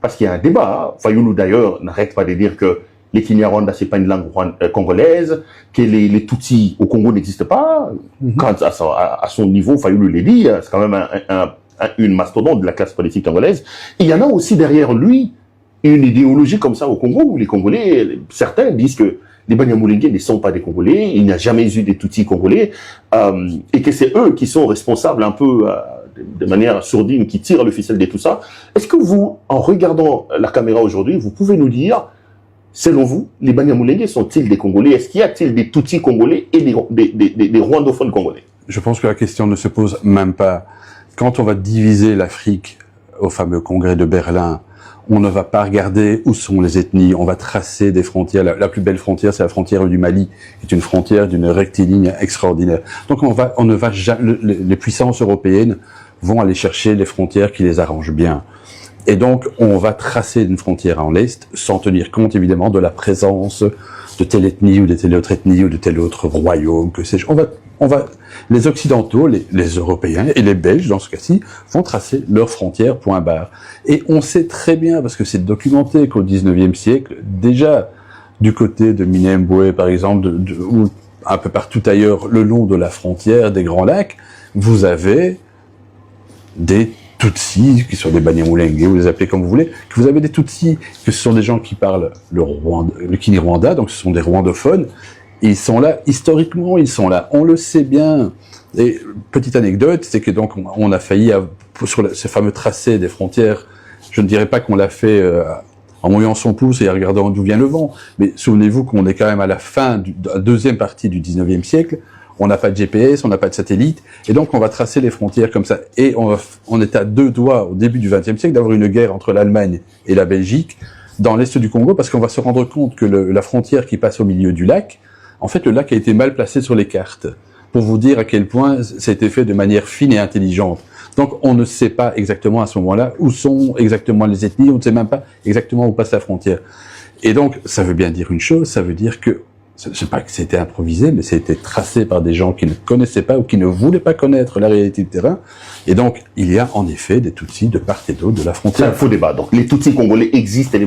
parce qu'il y a un débat, Fayoulou d'ailleurs n'arrête pas de dire que les Kinyarwanda, c'est pas une langue congolaise, que les Tutsis au Congo n'existent pas. Quand à son niveau, Fayoulou l'a dit, c'est quand même une mastodonte de la classe politique congolaise. Et il y en a aussi derrière lui une idéologie comme ça au Congo, où les Congolais, certains disent que les Banyamulenge ne sont pas des Congolais, il n'y a jamais eu des Tutsis congolais, et que c'est eux qui sont responsables un peu de manière sourdine, qui tirent le ficelle de tout ça. Est-ce que vous, en regardant la caméra aujourd'hui, vous pouvez nous dire, selon vous, les Banyamulenge sont-ils des Congolais? Est-ce qu'il y a-t-il des Tutsis congolais et des rwandophones congolais? Je pense que la question ne se pose même pas. Quand on va diviser l'Afrique au fameux congrès de Berlin, on ne va pas regarder où sont les ethnies, on va tracer des frontières. La plus belle frontière, c'est la frontière du Mali, qui est une frontière d'une rectiligne extraordinaire. Donc on ne va jamais, les puissances européennes vont aller chercher les frontières qui les arrangent bien. Et donc on va tracer une frontière en l'Est, sans tenir compte évidemment de la présence de telle ethnie ou de telle autre ethnie ou de tel autre royaume, que sais-je. Les Occidentaux, les Européens et les Belges, dans ce cas-ci, vont tracer leurs frontières, point barre. Et on sait très bien, parce que c'est documenté qu'au 19e siècle, déjà, du côté de Minembwe, par exemple, ou un peu partout ailleurs, le long de la frontière des Grands Lacs, vous avez des Tutsis, qui sont des Banyamulenge, vous les appelez comme vous voulez, que vous avez des Tutsis, que ce sont des gens qui parlent le Kinyarwanda, donc ce sont des rwandophones, et ils sont là, historiquement, ils sont là, on le sait bien. Et petite anecdote, c'est que donc on a failli, sur ce fameux tracé des frontières, je ne dirais pas qu'on l'a fait en mouillant son pouce et en regardant d'où vient le vent, mais souvenez-vous qu'on est quand même à la fin de la deuxième partie du 19e siècle, on n'a pas de GPS, on n'a pas de satellite, et donc on va tracer les frontières comme ça. Et on est à deux doigts, au début du XXe siècle, d'avoir une guerre entre l'Allemagne et la Belgique dans l'est du Congo, parce qu'on va se rendre compte que la frontière qui passe au milieu du lac, en fait, le lac a été mal placé sur les cartes, pour vous dire à quel point ça a été fait de manière fine et intelligente. Donc on ne sait pas exactement à ce moment-là où sont exactement les ethnies, on ne sait même pas exactement où passe la frontière. Et donc, ça veut bien dire une chose, ça veut dire que c'est pas que c'était improvisé, mais c'était tracé par des gens qui ne connaissaient pas ou qui ne voulaient pas connaître la réalité du terrain. Et donc, il y a en effet des Tutsis de part et d'autre de la frontière. C'est un faux débat. Donc, les Tutsis congolais existent et les